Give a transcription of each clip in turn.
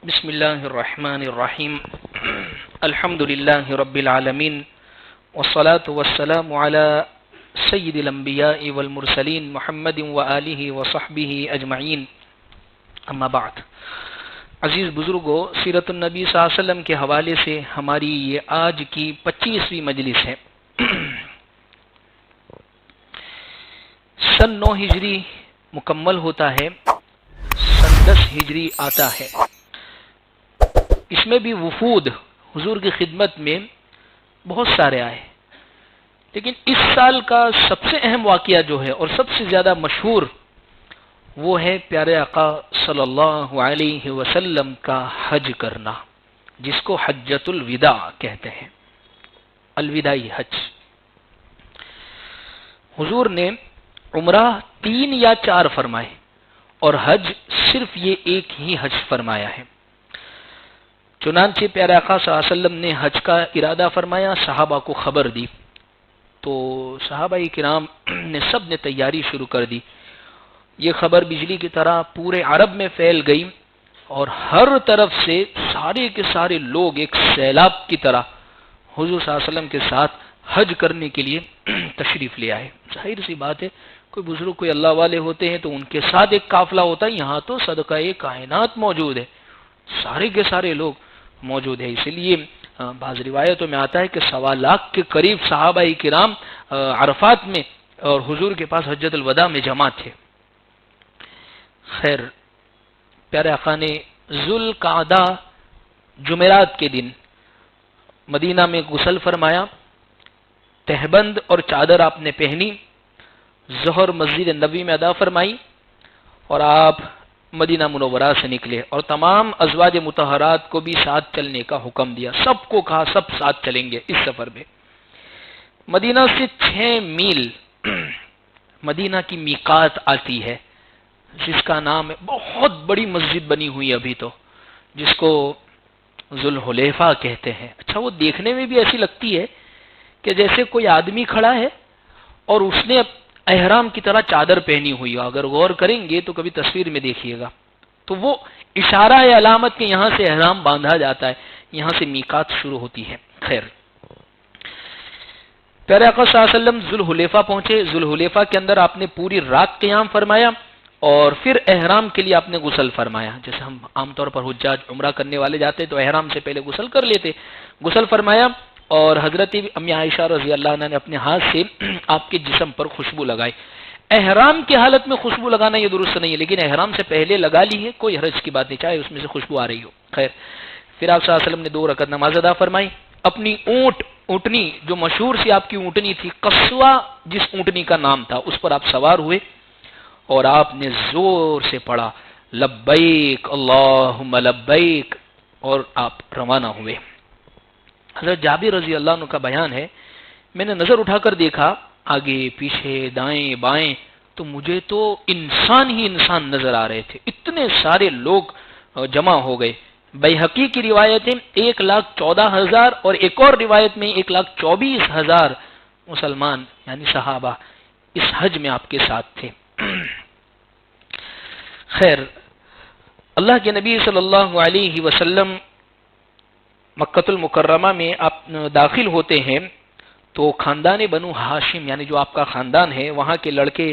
بسم الله الرحمن الرحيم الحمد لله رب العالمين والصلاة والسلام على سید الانبیاء والمرسلین محمد وآلہ وصحبہ اجمعین اما بعد۔ عزیز بزرگوں، سیرت النبی صلی اللہ علیہ وسلم کے حوالے سے ہماری یہ آج کی 25ویں مجلس ہے۔ سن 9 ہجری مکمل ہوتا ہے، سن 10 ہجری آتا ہے۔ اس میں بھی وفود حضور کی خدمت میں بہت سارے آئے، لیکن اس سال کا سب سے اہم واقعہ جو ہے اور سب سے زیادہ مشہور وہ ہے پیارے آقا صلی اللہ علیہ وسلم کا حج کرنا، جس کو حجۃ الوداع کہتے ہیں، الوداعی حج۔ حضور نے عمرہ 3 یا 4 فرمائے اور حج صرف یہ ایک ہی حج فرمایا ہے۔ چنانچہ پیارے آقا صلی اللہ علیہ وسلم نے حج کا ارادہ فرمایا، صحابہ کو خبر دی، تو صحابہ کرام نے سب نے تیاری شروع کر دی۔ یہ خبر بجلی کی طرح پورے عرب میں پھیل گئی اور ہر طرف سے سارے کے سارے لوگ ایک سیلاب کی طرح حضور صلی اللہ علیہ وسلم کے ساتھ حج کرنے کے لیے تشریف لے آئے۔ ظاہر سی بات ہے، کوئی بزرگ کوئی اللہ والے ہوتے ہیں تو ان کے ساتھ ایک قافلہ ہوتا ہے، یہاں تو صدقہ کائنات موجود ہے، سارے کے سارے لوگ موجود ہے۔ اس لیے بعض روایتوں میں آتا ہے کہ 1.25 لاکھ کے قریب صحابہ کرام عرفات میں اور حضور کے پاس حجۃ الوداع میں جمع تھے۔ خیر، پیارے آقا نے ذوالقعدہ جمعرات کے دن مدینہ میں غسل فرمایا، تہبند اور چادر آپ نے پہنی، ظہر مسجد نبوی میں ادا فرمائی اور آپ مدینہ منورہ سے نکلے اور تمام ازواج مطہرات کو بھی ساتھ چلنے کا حکم دیا۔ سب کو کہا سب ساتھ چلیں گے اس سفر میں۔ مدینہ سے 6 میل مدینہ کی میقات آتی ہے، جس کا نام ہے، بہت بڑی مسجد بنی ہوئی ابھی تو، جس کو ذوالحلیفہ کہتے ہیں۔ اچھا، وہ دیکھنے میں بھی ایسی لگتی ہے کہ جیسے کوئی آدمی کھڑا ہے اور اس نے احرام کی طرح چادر پہنی ہوئی ہو۔ اگر غور کریں گے تو کبھی تصویر میں دیکھیے گا تو وہ اشارہ ہے، علامت کہ یہاں سے احرام باندھا جاتا ہے، یہاں سے میقات شروع ہوتی ہے۔ خیر، پیارے آقا صلی اللہ علیہ وسلم ذوالحلیفہ پہنچے۔ ذوالحلیفہ کے اندر آپ نے پوری رات قیام فرمایا اور پھر احرام کے لیے آپ نے غسل فرمایا۔ جیسے ہم عام طور پر حجاج عمرہ کرنے والے جاتے تو احرام سے پہلے غسل کر لیتے، غسل فرمایا اور حضرت امی عائشہ رضی اللہ عنہ نے اپنے ہاتھ سے آپ کے جسم پر خوشبو لگائی۔ احرام کی حالت میں خوشبو لگانا یہ درست نہیں ہے، لیکن احرام سے پہلے لگا لی ہے، کوئی حرج کی بات نہیں، چاہے اس میں سے خوشبو آ رہی ہو۔ خیر، پھر آپ صلی اللہ علیہ وسلم نے 2 رکعت نماز ادا فرمائی، اپنی اونٹنی جو مشہور سی آپ کی اونٹنی تھی، قصوہ جس اونٹنی کا نام تھا، اس پر آپ سوار ہوئے اور آپ نے زور سے پڑھا لبیک اللہم لبیک اور آپ روانہ ہوئے۔ حضرت جابر رضی اللہ عنہ کا بیان ہے، میں نے نظر اٹھا کر دیکھا آگے پیچھے دائیں بائیں تو مجھے تو انسان ہی انسان نظر آ رہے تھے، اتنے سارے لوگ جمع ہو گئے۔ بیہقی کی روایت ہے 1,14,000 اور ایک اور روایت میں 1,24,000 مسلمان یعنی صحابہ اس حج میں آپ کے ساتھ تھے۔ خیر، اللہ کے نبی صلی اللہ علیہ وسلم مکۃ المکرمہ میں آپ داخل ہوتے ہیں تو خاندان بنو ہاشم یعنی جو آپ کا خاندان ہے وہاں کے لڑکے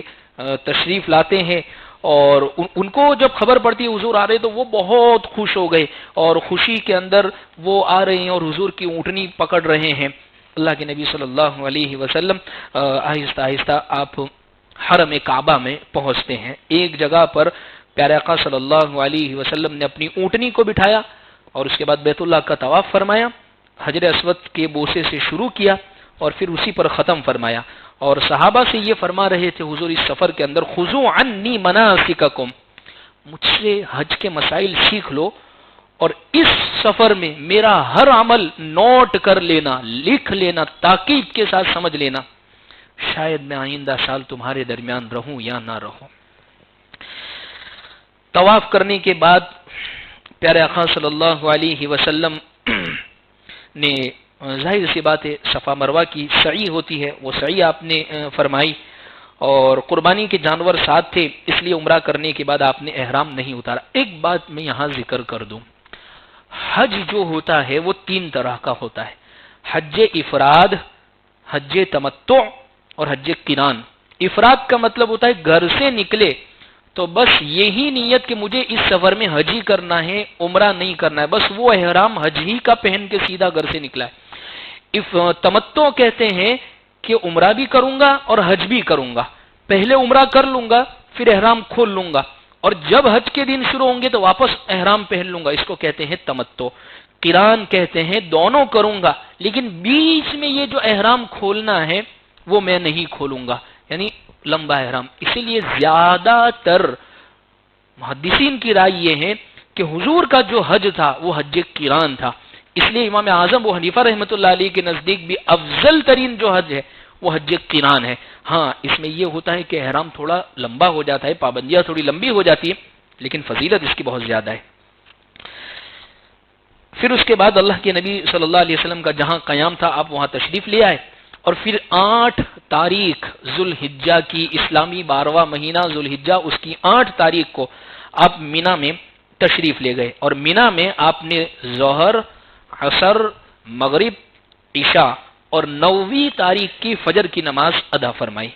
تشریف لاتے ہیں اور ان کو جب خبر پڑتی ہے حضور آ رہے تو وہ بہت خوش ہو گئے اور خوشی کے اندر وہ آ رہے ہیں اور حضور کی اونٹنی پکڑ رہے ہیں۔ اللہ کے نبی صلی اللہ علیہ وسلم آہستہ آہستہ آپ حرم کعبہ میں پہنچتے ہیں۔ ایک جگہ پر پیارے آقا صلی اللہ علیہ وسلم نے اپنی اونٹنی کو بٹھایا اور اس کے بعد بیت اللہ کا طواف فرمایا، حجر اسود کے بوسے سے شروع کیا اور پھر اسی پر ختم فرمایا اور صحابہ سے یہ فرما رہے تھے حضور اس سفر کے اندر، خذوا عنی مناسککم، مجھ سے حج کے مسائل سیکھ لو اور اس سفر میں میرا ہر عمل نوٹ کر لینا، لکھ لینا، تاکید کے ساتھ سمجھ لینا، شاید میں آئندہ سال تمہارے درمیان رہوں یا نہ رہوں۔ طواف کرنے کے بعد پیارے آقا صلی اللہ علیہ وسلم نے ظاہر سی بات ہے صفا مروہ کی سعی ہوتی ہے، وہ سعی آپ نے فرمائی اور قربانی کے جانور ساتھ تھے، اس لیے عمرہ کرنے کے بعد آپ نے احرام نہیں اتارا۔ ایک بات میں یہاں ذکر کر دوں، حج جو ہوتا ہے وہ 3 طرح کا ہوتا ہے، حج افراد، حج تمتع اور حج قران۔ افراد کا مطلب ہوتا ہے گھر سے نکلے تو بس یہی نیت کہ مجھے اس سفر میں حج ہی کرنا ہے، عمرہ نہیں کرنا ہے، بس وہ احرام حج ہی کا پہن کے سیدھا گھر سے نکلا ہے۔ تمتع کہتے ہیں کہ عمرہ بھی کروں گا اور حج بھی کروں گا، پہلے عمرہ کر لوں گا پھر احرام کھول لوں گا، اور جب حج کے دن شروع ہوں گے تو واپس احرام پہن لوں گا، اس کو کہتے ہیں تمتع۔ قران کہتے ہیں دونوں کروں گا لیکن بیچ میں یہ جو احرام کھولنا ہے وہ میں نہیں کھولوں گا، یعنی لمبا احرام۔ اسی لیے زیادہ تر محدثین کی رائے یہ ہے کہ حضور کا جو حج تھا وہ حج قران تھا، اس لیے امام اعظم ابو حنیفہ رحمۃ اللہ علیہ کے نزدیک بھی افضل ترین جو حج ہے وہ حج قران ہے۔ ہاں اس میں یہ ہوتا ہے کہ احرام تھوڑا لمبا ہو جاتا ہے، پابندیاں تھوڑی لمبی ہو جاتی ہے، لیکن فضیلت اس کی بہت زیادہ ہے۔ پھر اس کے بعد اللہ کے نبی صلی اللہ علیہ وسلم کا جہاں قیام تھا آپ وہاں تشریف لے آئے، اور پھر 8 تاریخ ذوالحجہ کی، اسلامی 12واں مہینہ ذوالحجہ، اس کی 8 تاریخ کو آپ مینا میں تشریف لے گئے، اور مینا میں آپ نے ظہر، عصر، مغرب، عشاء اور 9ویں تاریخ کی فجر کی نماز ادا فرمائی۔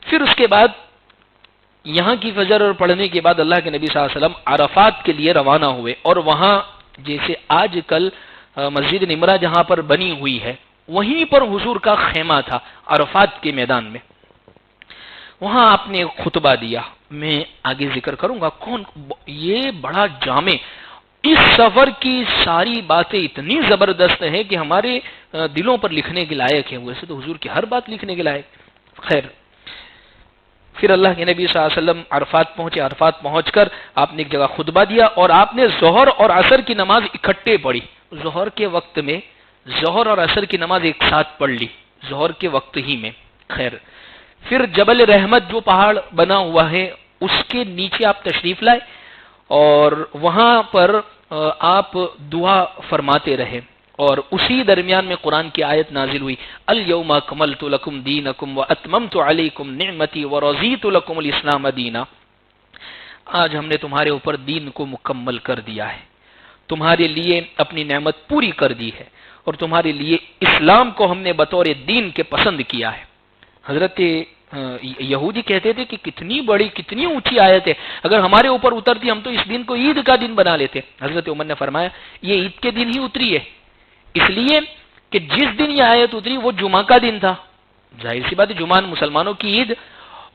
پھر اس کے بعد یہاں کی فجر پڑھنے کے بعد اللہ کے نبی صلی اللہ علیہ وسلم عرفات کے لیے روانہ ہوئے، اور وہاں جیسے آج کل مسجد نمرہ جہاں پر بنی ہوئی ہے وہیں پر حضور کا خیمہ تھا عرفات کے میدان میں، وہاں آپ نے خطبہ دیا، میں آگے ذکر کروں گا کون یہ بڑا جامع، اس سفر کی ساری باتیں اتنی زبردست ہیں کہ ہمارے دلوں پر لکھنے کے لائق ہے، ویسے تو حضور کی ہر بات لکھنے کے لائق۔ خیر، پھر اللہ کے نبی صلی اللہ علیہ وسلم عرفات پہنچے، عرفات پہنچ کر آپ نے ایک جگہ خطبہ دیا اور آپ نے ظہر اور عصر کی نماز اکٹھے پڑھی، ظہر کے وقت میں ظہر اور عصر کی نماز ایک ساتھ پڑھ لی ظہر کے وقت ہی میں۔ خیر، پھر جبل رحمت جو پہاڑ بنا ہوا ہے اس کے نیچے آپ تشریف لائے، اور وہاں پر آپ دعا فرماتے رہے، اور اسی درمیان میں قرآن کی آیت نازل ہوئی، الیوم اکملت لکم دینکم واتممت علیکم نعمتی ورضیت لکم الاسلام دینا، آج ہم نے تمہارے اوپر دین کو مکمل کر دیا ہے، تمہارے لیے اپنی نعمت پوری کر دی ہے، اور تمہارے لیے اسلام کو ہم نے بطور دین کے پسند کیا ہے۔ حضرت یہودی کہتے تھے کہ کتنی بڑی کتنی اونچی آیت ہے، اگر ہمارے اوپر اترتی ہم تو اس دن کو عید کا دن بنا لیتے۔ حضرت عمر نے فرمایا یہ عید کے دن ہی اتری ہے، اس لیے کہ جس دن یہ آیت اتری وہ جمعہ کا دن تھا، ظاہر سی بات ہے جمعہ مسلمانوں کی عید،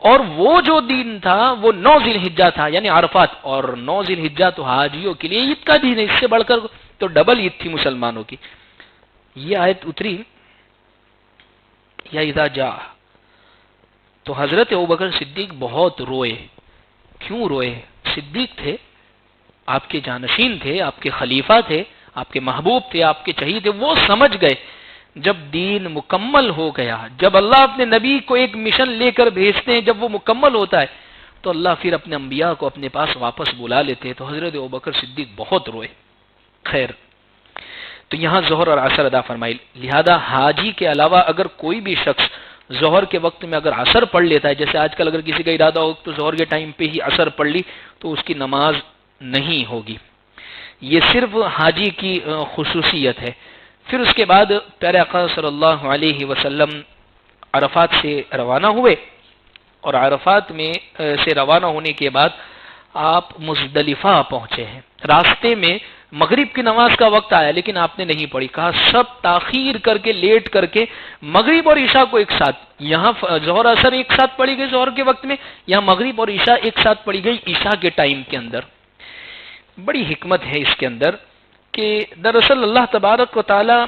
اور وہ جو دن تھا وہ 9 ذی الحجہ تھا یعنی عرفات، اور 9 ذی الحجہ تو حاجیوں کے لیے عید کا دن ہے، اس سے بڑھ کر تو ڈبل عید تھی مسلمانوں کی۔ یہ آیت اتری یا اذا جاء، تو حضرت ابوبکر صدیق بہت روئے۔ کیوں روئے؟ صدیق تھے، آپ کے جانشین تھے، آپ کے خلیفہ تھے، آپ کے محبوب تھے، آپ کے چہیتے تھے، وہ سمجھ گئے جب دین مکمل ہو گیا، جب اللہ اپنے نبی کو ایک مشن لے کر بھیجتے ہیں، جب وہ مکمل ہوتا ہے تو اللہ پھر اپنے انبیاء کو اپنے پاس واپس بلا لیتے ہیں، تو حضرت ابوبکر صدیق بہت روئے۔ خیر، تو یہاں ظہر اور عصر ادا فرمائی، لہذا حاجی کے علاوہ اگر کوئی بھی شخص ظہر کے وقت میں اگر عصر پڑھ لیتا ہے، جیسے آج کل اگر کسی کا ارادہ ہو تو ظہر کے ٹائم پہ ہی عصر پڑھ لی، تو اس کی نماز نہیں ہوگی، یہ صرف حاجی کی خصوصیت ہے۔ پھر اس کے بعد پیارے آقا صلی اللہ علیہ وسلم عرفات سے روانہ ہوئے، اور عرفات میں سے روانہ ہونے کے بعد آپ مزدلفہ پہنچے ہیں۔ راستے میں مغرب کی نماز کا وقت آیا لیکن آپ نے نہیں پڑھی، کہا سب تاخیر کر کے لیٹ کر کے مغرب اور عشاء کو ایک ساتھ، یہاں ظہر اثر ایک ساتھ پڑھی گئی ظہر کے وقت میں، یہاں مغرب اور عشاء ایک ساتھ پڑھی گئی عشاء کے ٹائم کے اندر۔ بڑی حکمت ہے اس کے اندر کہ دراصل اللہ تبارک و تعالی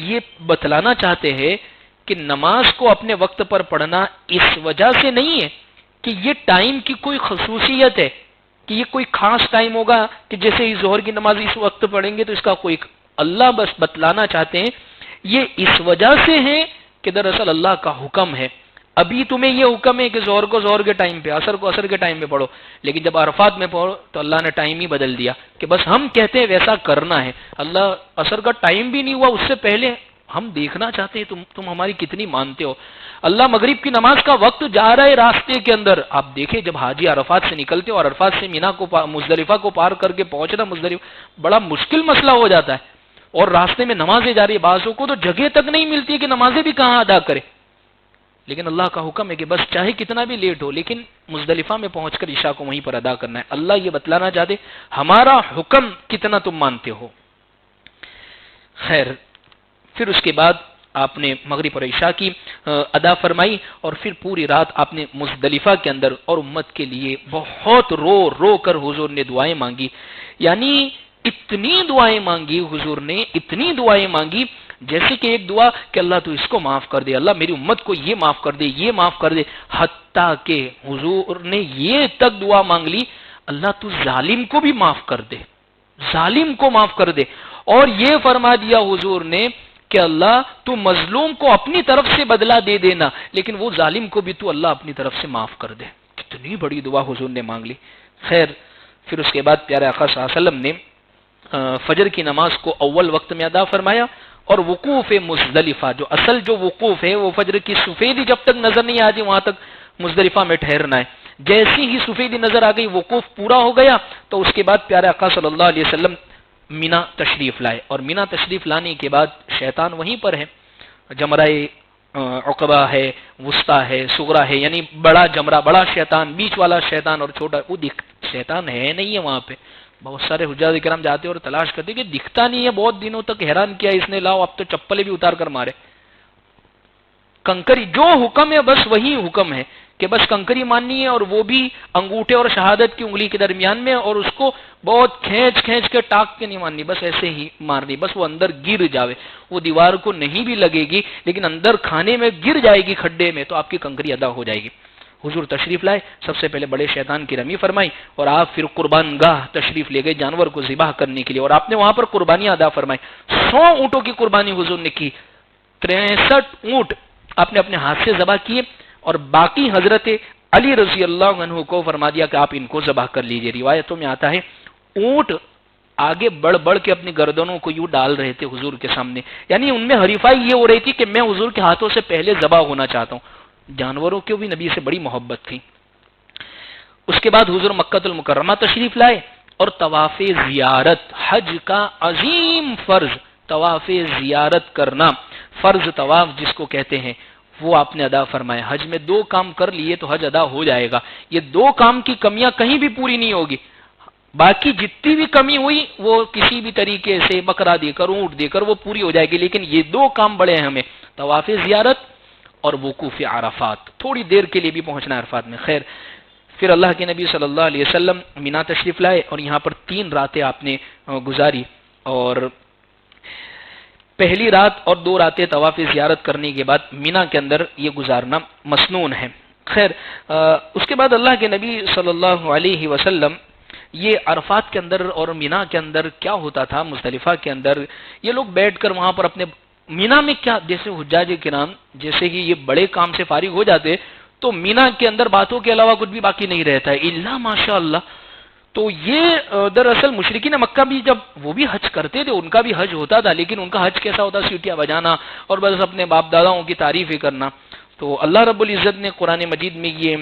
یہ بتلانا چاہتے ہیں کہ نماز کو اپنے وقت پر پڑھنا اس وجہ سے نہیں ہے کہ یہ ٹائم کی کوئی خصوصیت ہے، کہ یہ کوئی خاص ٹائم ہوگا کہ جیسے ہی ظہر کی نماز اس وقت پڑھیں گے تو اس کا کوئی، اللہ بس بتلانا چاہتے ہیں یہ اس وجہ سے ہے کہ دراصل اللہ کا حکم ہے، ابھی تمہیں یہ حکم ہے کہ ظہر کو ظہر کے ٹائم پہ، عصر کو عصر کے ٹائم پہ پڑھو، لیکن جب عرفات میں پڑھو تو اللہ نے ٹائم ہی بدل دیا کہ بس ہم کہتے ہیں ویسا کرنا ہے، اللہ عصر کا ٹائم بھی نہیں ہوا اس سے پہلے ہم دیکھنا چاہتے ہیں تم ہماری کتنی مانتے ہو. اللہ مغرب کی نماز کا وقت جا رہا ہے راستے کے اندر. آپ دیکھیں جب حاجی عرفات سے نکلتے اور عرفات سے مینا کو مزدلفہ کو پار کر کے پہنچنا مزدلفہ بڑا مشکل مسئلہ ہو جاتا ہے. اور راستے میں نمازیں جا رہی ہے، بعضوں کو تو جگہ تک نہیں ملتی کہ نمازیں بھی کہاں ادا کرے. لیکن اللہ کا حکم ہے کہ بس چاہے کتنا بھی لیٹ ہو لیکن مزدلفہ میں پہنچ کر عشاء کو وہیں پر ادا کرنا ہے. اللہ یہ بتلانا چاہتے ہمارا حکم کتنا تم مانتے ہو. خیر، پھر اس کے بعد آپ نے مغرب اور عشاء کی ادا فرمائی اور پھر پوری رات آپ نے مزدلفہ کے اندر اور امت کے لیے بہت رو رو کر حضور نے دعائیں مانگی. یعنی اتنی دعائیں مانگی حضور نے، اتنی دعائیں مانگی جیسے کہ ایک دعا کہ اللہ تو اس کو معاف کر دے، اللہ میری امت کو یہ معاف کر دے، یہ معاف کر دے. حتیٰ کہ حضور نے یہ تک دعا مانگ لی اللہ تو ظالم کو بھی معاف کر دے، ظالم کو معاف کر دے. اور یہ فرما دیا حضور نے کہ اللہ تو مظلوم کو اپنی طرف سے بدلہ دے دینا لیکن وہ ظالم کو بھی تو اللہ اپنی طرف سے معاف کر دے. کتنی بڑی دعا حضور نے مانگ لی. خیر، پھر اس کے بعد پیارے آقا صلی اللہ علیہ وسلم نے فجر کی نماز کو اول وقت میں ادا فرمایا اور وقوف مزدلفہ جو اصل جو وقوف ہے وہ فجر کی سفیدی جب تک نظر نہیں آ جائے وہاں تک مزدلفہ میں ٹھہرنا ہے. جیسی ہی سفیدی نظر آ گئی وقوف پورا ہو گیا تو اس کے بعد پیارے آقا صلی اللہ علیہ وسلم مینا تشریف لائے. اور مینا تشریف لانے کے بعد شیطان وہیں پر ہے. جمرہ عقبہ ہے، وسطی ہے، صغرا ہے، یعنی بڑا جمرہ، بڑا شیطان، بیچ والا شیطان اور چھوٹا وہ شیطان ہے نہیں ہے وہاں پہ. بہت سارے حجاج کرام جاتے اور تلاش کرتے کہ دکھتا نہیں ہے. بہت دنوں تک حیران کیا اس نے، لاؤ اب تو چپلیں بھی اتار کر مارے. کنکری جو حکم ہے بس وہی حکم ہے کہ بس کنکری ماننی ہے اور وہ بھی انگوٹھے اور شہادت کی انگلی کے درمیان میں، اور اس کو بہت کھینچ کھینچ کے ٹاک کے نہیں ماننی، بس ایسے ہی مارنی، بس وہ اندر گر جاوے. وہ دیوار کو نہیں بھی لگے گی لیکن اندر کھانے میں گر جائے گی کھڈے میں تو آپ کی کنکری ادا ہو جائے گی. حضور تشریف لائے، سب سے پہلے بڑے شیطان کی رمی فرمائی اور آپ پھر قربان گاہ تشریف لے گئے جانور کو ذبح کرنے کے لیے. اور آپ نے وہاں پر قربانیاں ادا فرمائی. 100 اونٹوں کی قربانی حضور نے کی. 63 اونٹ آپ نے اپنے ہاتھ سے ذبح کیے اور باقی حضرت علی رضی اللہ عنہ کو فرما دیا کہ آپ ان کو ذبح کر لیجئے. روایتوں میں آتا ہے اونٹ آگے بڑھ بڑھ کے اپنی گردنوں کو یوں ڈال رہے تھے حضور کے سامنے، یعنی ان میں حریفائی یہ ہو رہی تھی کہ میں حضور کے ہاتھوں سے پہلے ذبح ہونا چاہتا ہوں. جانوروں کو بھی نبی سے بڑی محبت تھی. اس کے بعد حضور مکہ المکرمہ تشریف لائے اور طواف زیارت، حج کا عظیم فرض طواف زیارت کرنا، فرض طواف جس کو کہتے ہیں، وہ آپ نے ادا فرمایا. حج میں 2 کام کر لیے تو حج ادا ہو جائے گا. یہ 2 کام کی کمیاں کہیں بھی پوری نہیں ہوگی. باقی جتنی بھی کمی ہوئی وہ کسی بھی طریقے سے بکرا دے کر اونٹ دے کر وہ پوری ہو جائے گی، لیکن یہ 2 کام بڑے ہیں ہمیں، طواف زیارت اور وقوف عرفات، تھوڑی دیر کے لیے بھی پہنچنا عرفات میں. خیر، پھر اللہ کے نبی صلی اللہ علیہ وسلم مینا تشریف لائے اور یہاں پر 3 راتیں آپ نے گزاری. اور پہلی رات اور 2 راتیں طواف زیارت کرنے کے بعد مینا کے اندر یہ گزارنا مسنون ہے. خیر، اس کے بعد اللہ کے نبی صلی اللہ علیہ وسلم یہ عرفات کے اندر اور مینا کے اندر کیا ہوتا تھا، مزدلفہ کے اندر یہ لوگ بیٹھ کر وہاں پر اپنے مینا میں کیا، جیسے حجاج کرام جیسے کہ یہ بڑے کام سے فارغ ہو جاتے تو مینا کے اندر باتوں کے علاوہ کچھ بھی باقی نہیں رہتا ہے الا ماشاء اللہ. تو یہ دراصل مشرکین مکہ بھی جب وہ بھی حج کرتے تھے، ان کا بھی حج ہوتا تھا، لیکن ان کا حج کیسا ہوتا، سیٹیاں بجانا اور بس اپنے باپ داداؤں کی تعریفیں کرنا. تو اللہ رب العزت نے قرآن مجید میں یہ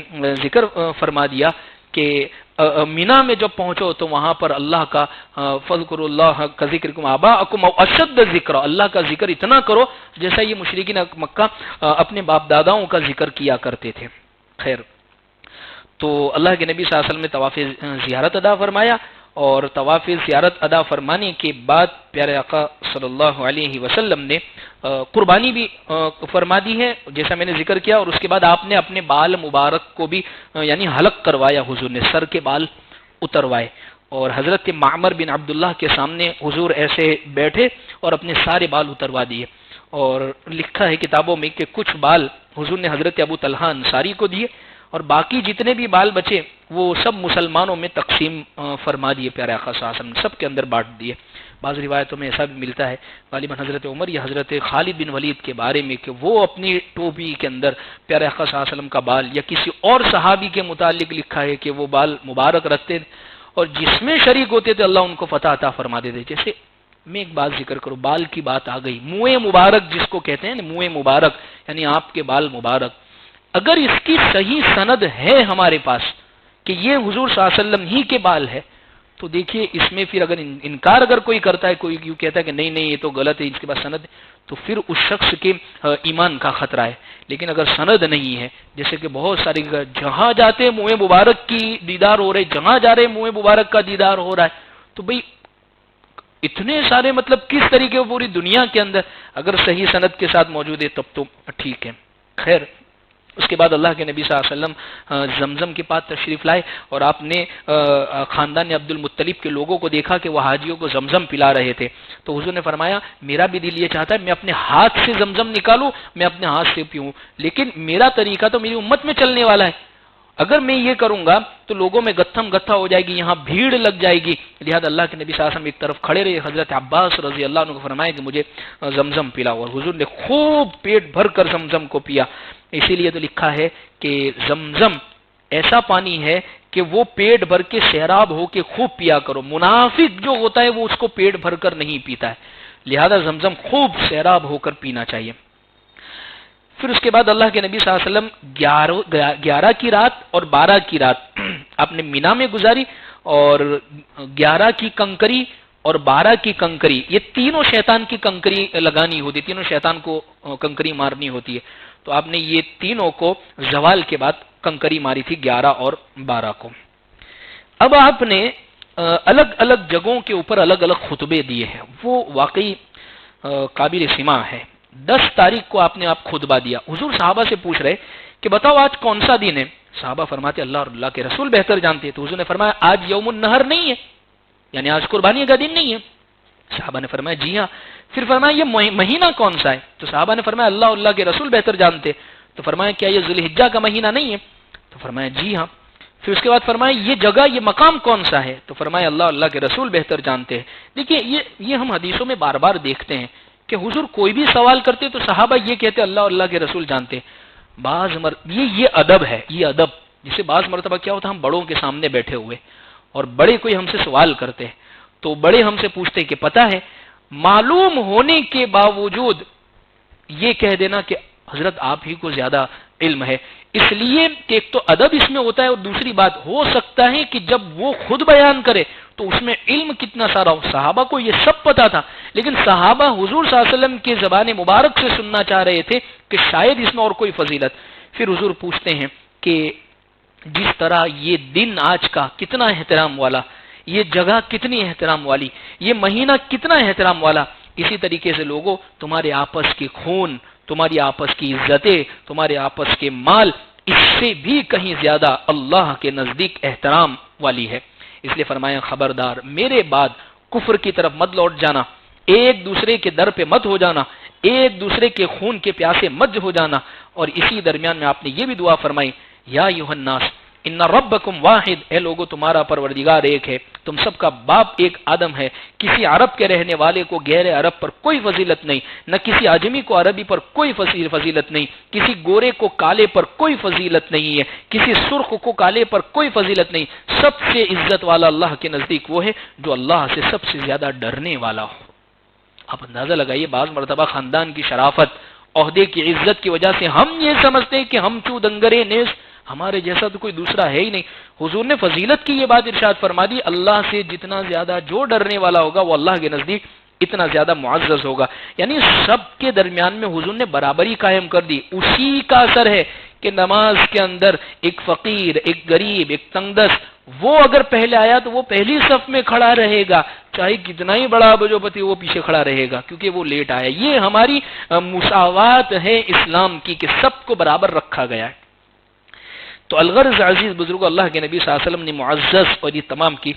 ذکر فرما دیا کہ مینا میں جب پہنچو تو وہاں پر اللہ کا فذکروا اللہ کا ذکرکم آباءکم او اشد ذکر، اللہ کا ذکر اتنا کرو جیسا یہ مشرکین مکہ اپنے باپ داداؤں کا ذکر کیا کرتے تھے. خیر، تو اللہ کے نبی صلی اللہ علیہ وسلم نے طواف زیارت ادا فرمایا اور طواف زیارت ادا فرمانے کے بعد پیارے آقا صلی اللہ علیہ وسلم نے قربانی بھی فرما دی ہے جیسا میں نے ذکر کیا. اور اس کے بعد آپ نے اپنے بال مبارک کو بھی یعنی حلق کروایا، حضور نے سر کے بال اتروائے اور حضرت معمر بن عبداللہ کے سامنے حضور ایسے بیٹھے اور اپنے سارے بال اتروا دیے. اور لکھا ہے کتابوں میں کہ کچھ بال حضور نے حضرت ابو طلحہ انصاری کو دیے اور باقی جتنے بھی بال بچے وہ سب مسلمانوں میں تقسیم فرما دیے. پیارے آقا صلی اللہ علیہ وسلم نے سب کے اندر بانٹ دیے. بعض روایتوں میں ایسا بھی ملتا ہے غالباً حضرت عمر یا حضرت خالد بن ولید کے بارے میں کہ وہ اپنی ٹوپی کے اندر پیارے آقا صلی اللہ علیہ وسلم کا بال، یا کسی اور صحابی کے متعلق لکھا ہے کہ وہ بال مبارک رکھتے اور جس میں شریک ہوتے تھے اللہ ان کو فتح عطا فرما دیتے. جیسے میں ایک بات ذکر کروں، بال کی بات آ گئی، منہ مبارک جس کو کہتے ہیں نا، منہ مبارک یعنی آپ کے بال مبارک، اگر اس کی صحیح سند ہے ہمارے پاس کہ یہ حضور صلی اللہ علیہ وسلم ہی کے بال ہے، تو دیکھیے اس میں پھر اگر انکار اگر کوئی کرتا ہے، کوئی یوں کہتا ہے کہ نہیں یہ تو غلط ہے، اس کے پاس سند ہے، تو پھر اس شخص کے ایمان کا خطرہ ہے۔ لیکن اگر سند نہیں ہے، جیسے کہ بہت ساری جہاں جاتے ہیں منہ مبارک کی دیدار ہو رہے، جہاں جا رہے منہ مبارک کا دیدار ہو رہا ہے، تو بھئی اتنے سارے مطلب کس طریقے پوری دنیا کے اندر اگر صحیح سند کے ساتھ موجود ہے تب تو ٹھیک ہے۔ خیر، اس کے بعد اللہ کے نبی صلی اللہ علیہ وسلم زمزم کے پاس تشریف لائے، اور آپ نے خاندان عبد المطلب کے لوگوں کو دیکھا کہ وہ حاجیوں کو زمزم پلا رہے تھے، تو حضور نے فرمایا میرا بھی دل یہ چاہتا ہے میں اپنے ہاتھ سے زمزم نکالوں، میں اپنے ہاتھ سے پیوں، لیکن میرا طریقہ تو میری امت میں چلنے والا ہے، اگر میں یہ کروں گا تو لوگوں میں گتھم گتھا ہو جائے گی، یہاں بھیڑ لگ جائے گی، لہذا اللہ کے نبی صلی اللہ علیہ وسلم ایک طرف کھڑے رہے، حضرت عباس رضی اللہ عنہ کو فرمایا کہ مجھے زمزم پلاؤ، اور حضور نے خوب پیٹ بھر کر زمزم کو پیا۔ اسی لیے تو لکھا ہے کہ زمزم ایسا پانی ہے کہ وہ پیٹ بھر کے سیراب ہو کے خوب پیا کرو، منافق جو ہوتا ہے وہ اس کو پیٹ بھر کر نہیں پیتا ہے، لہذا زمزم خوب سیراب ہو کر پینا چاہیے۔ پھر اس کے بعد اللہ کے نبی صلی اللہ علیہ وسلم 11 کی رات اور 12 کی رات آپ نے مینا میں گزاری، اور 11 کی کنکری اور 12 کی کنکری، یہ تینوں شیطان کی کنکری لگانی ہوتی، تینوں شیطان کو کنکری مارنی ہوتی ہے، تو آپ نے یہ تینوں کو زوال کے بعد کنکری ماری تھی 11 اور 12 کو۔ اب آپ نے الگ الگ جگہوں کے اوپر الگ الگ خطبے دیے ہیں، وہ واقعی قابل سماع ہے۔ 10 تاریخ کو آپ نے خطبہ دیا، حضور صحابہ سے پوچھ رہے کہ بتاؤ آج کون سا دن ہے؟ صحابہ فرماتے اللہ اور اللہ کے رسول بہتر جانتے ہیں، تو حضور نے فرمایا آج یوم النہر نہیں ہے، یعنی آج قربانی کا دن نہیں ہے؟ صحابہ نے فرمایا جی ہاں۔ پھر فرمایا یہ مہینہ کون سا ہے؟ تو صحابہ نے فرمایا اللہ اور اللہ کے رسول بہتر جانتے، تو فرمایا کیا یہ ذوالحجہ کا مہینہ نہیں ہے؟ تو فرمایا جی ہاں۔ پھر اس کے بعد فرمایا یہ جگہ یہ مقام کون سا ہے؟ تو فرمایا اللہ اور اللہ کے رسول بہتر جانتے ہیں۔ دیکھیے یہ ہم حدیثوں میں بار بار دیکھتے ہیں کہ حضور کوئی بھی سوال کرتے تو صحابہ یہ کہتے اللہ اور اللہ کے رسول جانتے۔ یہ ادب ہے، یہ ادب جسے بعض مرتبہ کیا ہوتا ہے ہم بڑوں کے سامنے بیٹھے ہوئے اور بڑے کوئی ہم سے سوال کرتے ہیں تو بڑے ہم سے پوچھتے کہ پتہ ہے، معلوم ہونے کے باوجود یہ کہہ دینا کہ حضرت آپ ہی کو زیادہ علم ہے، اس لیے کہ ایک تو ادب اس میں ہوتا ہے، اور دوسری بات ہو سکتا ہے کہ جب وہ خود بیان کرے تو اس میں علم کتنا سارا ہو۔ صحابہ کو یہ سب پتا تھا، لیکن صحابہ حضور صلی اللہ علیہ وسلم کے زبان مبارک سے سننا چاہ رہے تھے کہ شاید اس میں اور کوئی فضیلت۔ پھر حضور پوچھتے ہیں کہ جس طرح یہ دن آج کا کتنا احترام والا، یہ جگہ کتنی احترام والی، یہ مہینہ کتنا احترام والا، اسی طریقے سے لوگوں تمہارے آپس کے خون، تمہاری آپس کی عزتیں، تمہارے آپس کے مال اس سے بھی کہیں زیادہ اللہ کے نزدیک احترام والی ہے۔ اس لیے فرمایا خبردار میرے بعد کفر کی طرف مت لوٹ جانا، ایک دوسرے کے در پہ مت ہو جانا، ایک دوسرے کے خون کے پیاسے مت ہو جانا۔ اور اسی درمیان میں آپ نے یہ بھی دعا فرمائی یا ایھا الناس ان ربکم واحد، اے لوگو تمہارا پروردگار ایک ہے، تم سب کا باپ ایک آدم ہے، کسی عرب کے رہنے والے کو غیر عرب پر کوئی فضیلت نہیں، نہ کسی عجمی کو عربی پر کوئی فضیلت نہیں، کسی گورے کو کالے پر کوئی فضیلت نہیں ہے، کسی سرخ کو کالے پر کوئی فضیلت نہیں، سب سے عزت والا اللہ کے نزدیک وہ ہے جو اللہ سے سب سے زیادہ ڈرنے والا ہو۔ آپ اندازہ لگائیے، بعض مرتبہ خاندان کی شرافت، عہدے کی عزت کی وجہ سے ہم یہ سمجھتے ہیں کہ ہم چو دنگرے نیز، ہمارے جیسا تو کوئی دوسرا ہے ہی نہیں۔ حضور نے فضیلت کی یہ بات ارشاد فرما دی، اللہ سے جتنا زیادہ جو ڈرنے والا ہوگا وہ اللہ کے نزدیک اتنا زیادہ معزز ہوگا۔ یعنی سب کے درمیان میں حضور نے برابری قائم کر دی۔ اسی کا اثر ہے کہ نماز کے اندر ایک فقیر، ایک غریب، ایک تنگ دست، وہ اگر پہلے آیا تو وہ پہلی صف میں کھڑا رہے گا، چاہے کتنا ہی بڑا بجوپتی وہ پیچھے کھڑا رہے گا کیونکہ وہ لیٹ آیا۔ یہ ہماری مساوات ہے اسلام کی کہ سب کو برابر رکھا گیا ہے۔ تو الغرض عزیز بزرگ، اللہ کے نبی صلی اللہ علیہ وسلم نے معزز اور یہ تمام کی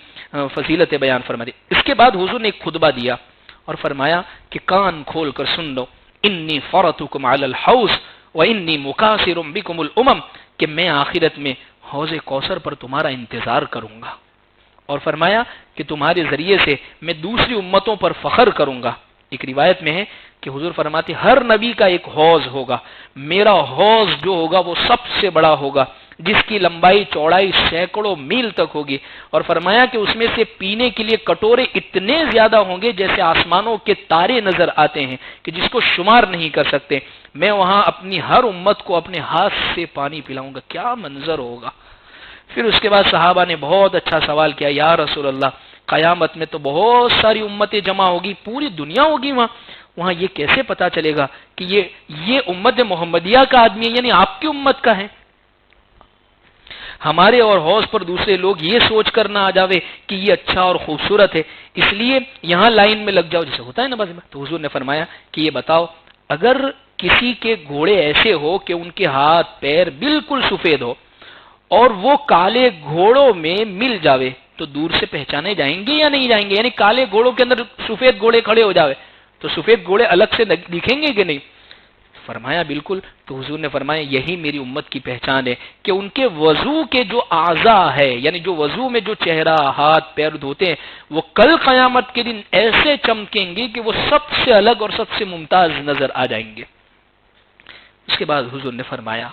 فضیلتیں بیان فرما دی۔ اس کے بعد حضور نے ایک خطبہ دیا اور فرمایا کہ کان کھول کر سن لو، انی فرطکم علی الحوض وانی مکاثر بکم الامم، کہ میں آخرت میں حوض کوثر پر تمہارا انتظار کروں گا، اور فرمایا کہ تمہارے ذریعے سے میں دوسری امتوں پر فخر کروں گا۔ ایک روایت میں ہے کہ حضور فرماتے ہر نبی کا ایک حوض ہوگا، میرا حوض جو ہوگا وہ سب سے بڑا ہوگا، جس کی لمبائی چوڑائی سینکڑوں میل تک ہوگی، اور فرمایا کہ اس میں سے پینے کے لیے کٹورے اتنے زیادہ ہوں گے جیسے آسمانوں کے تارے نظر آتے ہیں کہ جس کو شمار نہیں کر سکتے۔ میں وہاں اپنی ہر امت کو اپنے ہاتھ سے پانی پلاؤں گا۔ کیا منظر ہوگا۔ پھر اس کے بعد صحابہ نے بہت اچھا سوال کیا، یا رسول اللہ، قیامت میں تو بہت ساری امتیں جمع ہوگی، پوری دنیا ہوگی وہاں یہ کیسے پتا چلے گا کہ یہ امت محمدیہ کا آدمی ہے، یعنی آپ کی امت کا ہے؟ ہمارے اور حوض پر دوسرے لوگ یہ سوچ کر نہ آ جاوے کہ یہ اچھا اور خوبصورت ہے، اس لیے یہاں لائن میں لگ جاؤ، جیسے ہوتا ہے نا بس۔ تو حضور نے فرمایا کہ یہ بتاؤ، اگر کسی کے گھوڑے ایسے ہو کہ ان کے ہاتھ پیر بالکل سفید ہو اور وہ کالے گھوڑوں میں مل جاوے تو دور سے پہچانے جائیں گے یا نہیں جائیں گے؟ یعنی کالے گھوڑوں کے اندر سفید گھوڑے کھڑے ہو جاوے تو سفید گھوڑے الگ سے دکھیں گے کہ نہیں؟ فرمایا بالکل۔ تو حضور نے فرمایا یہی میری امت کی پہچان ہے کہ ان کے وضو کے جو اعضاء ہے، یعنی جو وضو میں جو چہرہ ہاتھ پیر دھوتے ہیں، وہ کل قیامت کے دن ایسے چمکیں گے کہ وہ سب سے الگ اور سب سے ممتاز نظر آ جائیں گے۔ اس کے بعد حضور نے فرمایا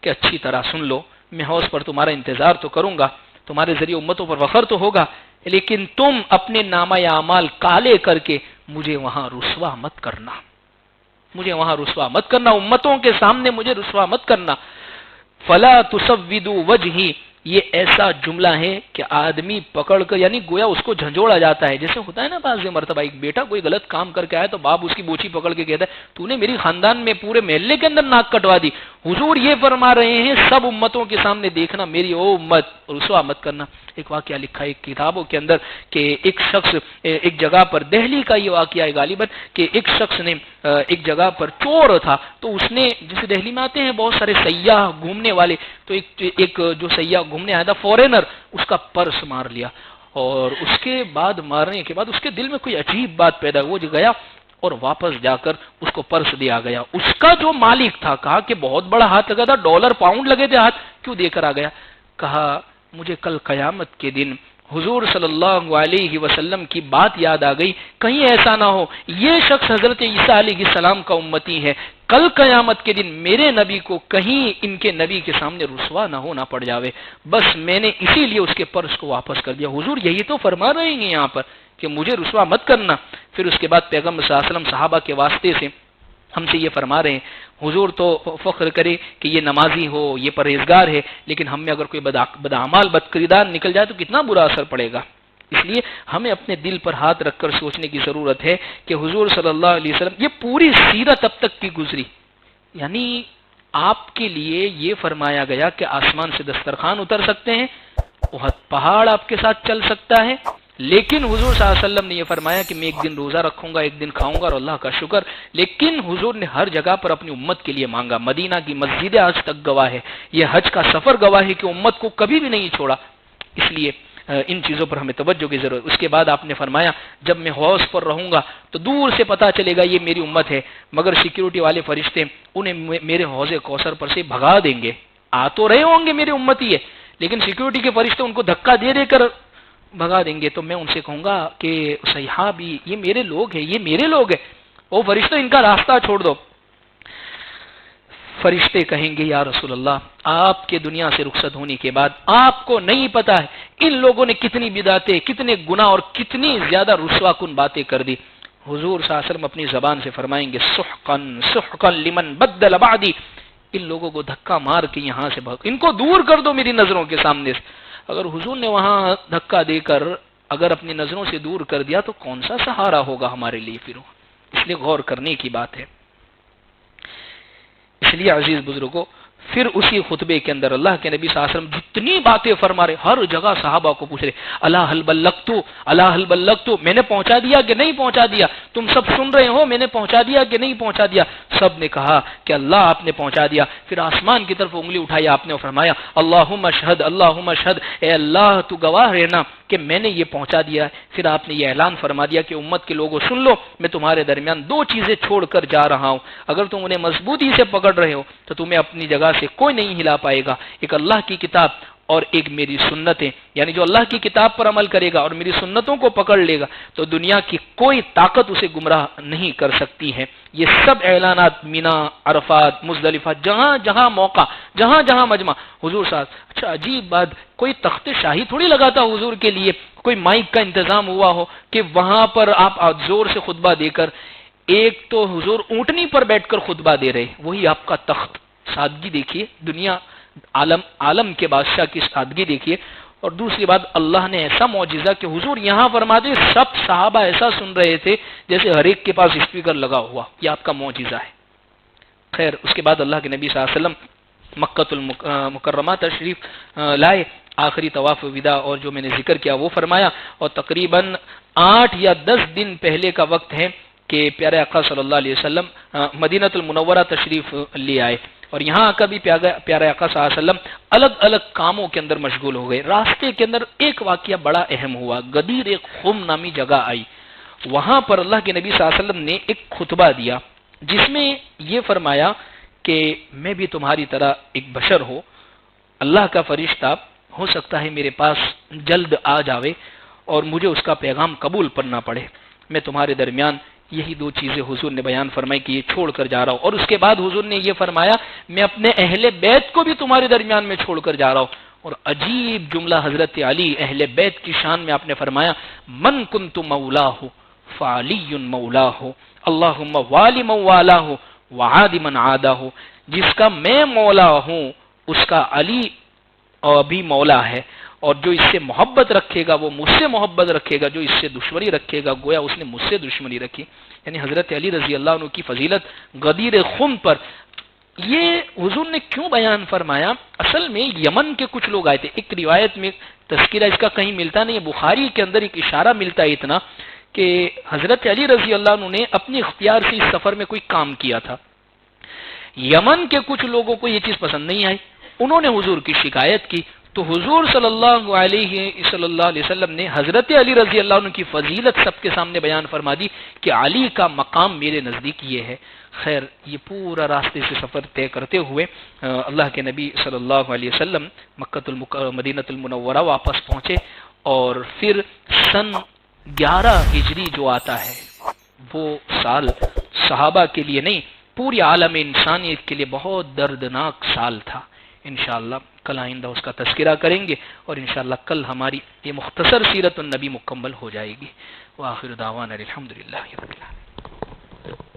کہ اچھی طرح سن لو، میں حوض پر تمہارا انتظار تو کروں گا، تمہارے ذریعے امتوں پر فخر تو ہوگا، لیکن تم اپنے نامہ اعمال کالے کر کے مجھے وہاں رسوا مت کرنا، مجھے وہاں رسوا مت کرنا، امتوں کے سامنے مجھے رسوا مت کرنا۔ فلا تسودوا وجہی، یہ ایسا جملہ ہے کہ آدمی پکڑ کر، یعنی گویا اس کو جھنجھوڑا جاتا ہے، جیسے ہوتا ہے نا بعض مرتبہ ایک بیٹا کوئی غلط کام کر کے آیا تو باپ اس کی بوچھی پکڑ کے کہتا ہے تو نے میری خاندان میں پورے محلے کے اندر ناک کٹوا دی۔ حضور یہ فرما رہے ہیں سب امتوں کے سامنے دیکھنا میری او امت، رسوا مت کرنا۔ ایک واقعہ لکھا ہے ایک کتابوں کے اندر کہ ایک شخص ایک جگہ پر، دہلی کا یہ واقعہ ہے غالباً، کہ ایک شخص نے ایک جگہ پر چور تھا، تو اس نے، جیسے دہلی میں آتے ہیں بہت سارے سیاح گھومنے والے، تو ایک جو سیاح گھومنے آیا تھا فورینر، اس کا پرس مار لیا، اور اس کے بعد مارنے کے بعد اس کے دل میں کوئی عجیب بات پیدا ہوئی، وہ گیا اور واپس جا کر اس کو پرس دیا گیا۔ اس کا جو مالک تھا کہا کہ بہت بڑا ہاتھ لگا تھا، ڈالر پاؤنڈ لگے تھے ہاتھ، کیوں دے کر آ گیا؟ کہا مجھے کل قیامت کے دن حضور صلی اللہ علیہ وسلم کی بات یاد آ گئی، کہیں ایسا نہ ہو یہ شخص حضرت عیسیٰ علیہ السلام کا امتی ہے، کل قیامت کے دن میرے نبی کو کہیں ان کے نبی کے سامنے رسوا نہ ہونا پڑ جاوے، بس میں نے اسی لیے اس کے پرس کو واپس کر دیا۔ حضور یہی تو فرما رہے ہیں یہاں پر کہ مجھے رسوا مت کرنا۔ پھر اس کے بعد پیغمبر صلی اللہ علیہ وسلم صحابہ کے واسطے سے ہم سے یہ فرما رہے ہیں، حضور تو فخر کرے کہ یہ نمازی ہو، یہ پرہیزگار ہے، لیکن ہم میں اگر کوئی بدعمال بدکردار نکل جائے تو کتنا برا اثر پڑے گا۔ اس لیے ہمیں اپنے دل پر ہاتھ رکھ کر سوچنے کی ضرورت ہے کہ حضور صلی اللہ علیہ وسلم یہ پوری سیرت اب تک کی گزری، یعنی آپ کے لیے یہ فرمایا گیا کہ آسمان سے دسترخوان اتر سکتے ہیں، احد پہاڑ آپ کے ساتھ چل سکتا ہے، لیکن حضور صلی اللہ علیہ وسلم نے یہ فرمایا کہ میں ایک دن روزہ رکھوں گا، ایک دن کھاؤں گا، اور اللہ کا شکر، لیکن حضور نے ہر جگہ پر اپنی امت کے لیے مانگا۔ مدینہ کی مسجد آج تک گواہ ہے، یہ حج کا سفر گواہ ہے کہ امت کو کبھی بھی نہیں چھوڑا۔ اس لیے ان چیزوں پر ہمیں توجہ کی ضرورت۔ اس کے بعد آپ نے فرمایا جب میں حوض پر رہوں گا تو دور سے پتا چلے گا یہ میری امت ہے، مگر سیکیورٹی والے فرشتے انہیں میرے حوض کوثر پر سے بھگا دیں گے۔ آ تو رہے ہوں گے میرے امتی ہے، لیکن سیکیورٹی کے فرشتے ان کو دھکا دے دے کر بھگا دیں گے، تو میں ان سے کہوں گا کہ صحابی یہ میرے لوگ ہیں، یہ میرے لوگ ہیں، وہ فرشتے ان کا راستہ چھوڑ دو۔ فرشتے کہیں گے یا رسول اللہ آپ کے دنیا سے رخصت ہونے کے بعد آپ کو نہیں پتا ہے ان لوگوں نے کتنی بدعتیں، کتنے گناہ اور کتنی زیادہ رسوا کن باتیں کر دی۔ حضور صلی اللہ علیہ وسلم اپنی زبان سے فرمائیں گے سحقا سحقا لمن بدل بعدی، ان لوگوں کو دھکا مار کے یہاں سے ان کو دور کر دو میری نظروں کے سامنے سے۔ اگر حضور نے وہاں دھکا دے کر اگر اپنی نظروں سے دور کر دیا تو کون سا سہارا ہوگا ہمارے لیے پھر؟ اس لیے غور کرنے کی بات ہے۔ اس لیے عزیز بزرگوں، پھر اسی خطبے کے اندر اللہ کے نبی صلی اللہ علیہ وسلم جتنی باتیں فرما رہے، ہر جگہ صحابہ کو پوچھ رہے الا هل بلغت، الا هل بلغت، میں نے پہنچا دیا کہ نہیں پہنچا دیا؟ تم سب سن رہے ہو میں نے پہنچا دیا کہ نہیں پہنچا دیا؟ سب نے کہا کہ اللہ آپ نے پہنچا دیا۔ پھر آسمان کی طرف انگلی اٹھائی آپ نے اور فرمایا اللہم اشہد، اللہم اشہد، اے اللہ تو گواہ رہنا کہ میں نے یہ پہنچا دیا ہے۔ پھر آپ نے یہ اعلان فرما دیا کہ امت کے لوگوں سن لو، میں تمہارے درمیان دو چیزیں چھوڑ کر جا رہا ہوں، اگر تم انہیں مضبوطی سے پکڑ رہے ہو تو تمہیں اپنی جگہ سے کوئی نہیں ہلا پائے گا، ایک اللہ کی کتاب اور ایک میری سنتیں، یعنی جو اللہ کی کتاب پر عمل کرے گا اور میری سنتوں کو پکڑ لے گا تو دنیا کی کوئی طاقت اسے گمراہ نہیں کر سکتی ہے۔ یہ سب اعلانات مینا، عرفات، مزدلفہ، جہاں جہاں موقع، جہاں جہاں مجمع، حضور صاحب، اچھا عجیب بات، کوئی تخت شاہی تھوڑی لگا تھا حضور کے لیے، کوئی مائک کا انتظام ہوا ہو کہ وہاں پر آپ زور سے خطبہ دے کر، ایک تو حضور اونٹنی پر بیٹھ کر خطبہ دے رہے، وہی آپ کا تخت، سادگی دیکھیے، دنیا عالم کے بادشاہ کی سادگی دیکھیے۔ اور دوسری بات، اللہ نے ایسا معجزہ کہ حضور یہاں فرماتے سب صحابہ ایسا سن رہے تھے جیسے ہر ایک کے پاس اسپیکر لگا ہوا، یہ آپ کا معجزہ ہے۔ خیر، اس کے بعد اللہ کے نبی صلی اللہ علیہ وسلم مکۃ المکرمہ تشریف لائے، آخری طواف وداع اور جو میں نے ذکر کیا وہ فرمایا، اور تقریباً 8 یا 10 دن پہلے کا وقت ہے کہ پیارے آقا صلی اللہ علیہ وسلم مدینہ المنورہ تشریف لے آئے، اور یہاں آ کر بھی پیارے آقا صلی اللہ علیہ وسلم الگ الگ کاموں کے اندر مشغول ہو گئے۔ راستے کے اندر ایک واقعہ بڑا اہم ہوا، غدیر ایک خم نامی جگہ آئی، وہاں پر اللہ کے نبی صلی اللہ علیہ وسلم نے ایک خطبہ دیا جس میں یہ فرمایا کہ میں بھی تمہاری طرح ایک بشر ہوں، اللہ کا فرشتہ ہو سکتا ہے میرے پاس جلد آ جاوے اور مجھے اس کا پیغام قبول کرنا پڑے، میں تمہارے درمیان یہی 2 چیزیں حضور نے بیان فرمائی کہ یہ چھوڑ کر جا رہا ہوں، اور اس کے بعد حضور نے یہ فرمایا میں اپنے اہل بیت کو بھی تمہارے درمیان میں چھوڑ کر جا رہا ہوں۔ اور عجیب جملہ حضرت علی اہل بیت کی شان میں آپ نے فرمایا من کنت مولاه فعلی مولاه اللهم والی من والاه وعاد من عاداه، جس کا میں مولا ہوں اس کا علی بھی مولا ہے، اور جو اس سے محبت رکھے گا وہ مجھ سے محبت رکھے گا، جو اس سے دشمنی رکھے گا گویا اس نے مجھ سے دشمنی رکھی۔ یعنی حضرت علی رضی اللہ عنہ کی فضیلت غدیر خم پر یہ حضور نے کیوں بیان فرمایا؟ اصل میں یمن کے کچھ لوگ آئے تھے، ایک روایت میں تذکرہ اس کا کہیں ملتا نہیں ہے، بخاری کے اندر ایک اشارہ ملتا ہے اتنا کہ حضرت علی رضی اللہ عنہ نے اپنے اختیار سے اس سفر میں کوئی کام کیا تھا، یمن کے کچھ لوگوں کو یہ چیز پسند نہیں آئی، انہوں نے حضور کی شکایت کی، تو حضور صلی اللہ علیہ وسلم نے حضرت علی رضی اللہ عنہ کی فضیلت سب کے سامنے بیان فرما دی کہ علی کا مقام میرے نزدیک یہ ہے۔ خیر، یہ پورا راستے سے سفر طے کرتے ہوئے اللہ کے نبی صلی اللہ علیہ وسلم مدینہ المنورہ واپس پہنچے، اور پھر سن 11 ہجری جو آتا ہے وہ سال صحابہ کے لیے نہیں، پوری عالم انسانیت کے لیے بہت دردناک سال تھا۔ انشاءاللہ کل آئندہ اس کا تذکرہ کریں گے، اور انشاءاللہ کل ہماری یہ مختصر سیرت النبی مکمل ہو جائے گی۔ وآخر دعوانا الحمدللہ رب العالمین۔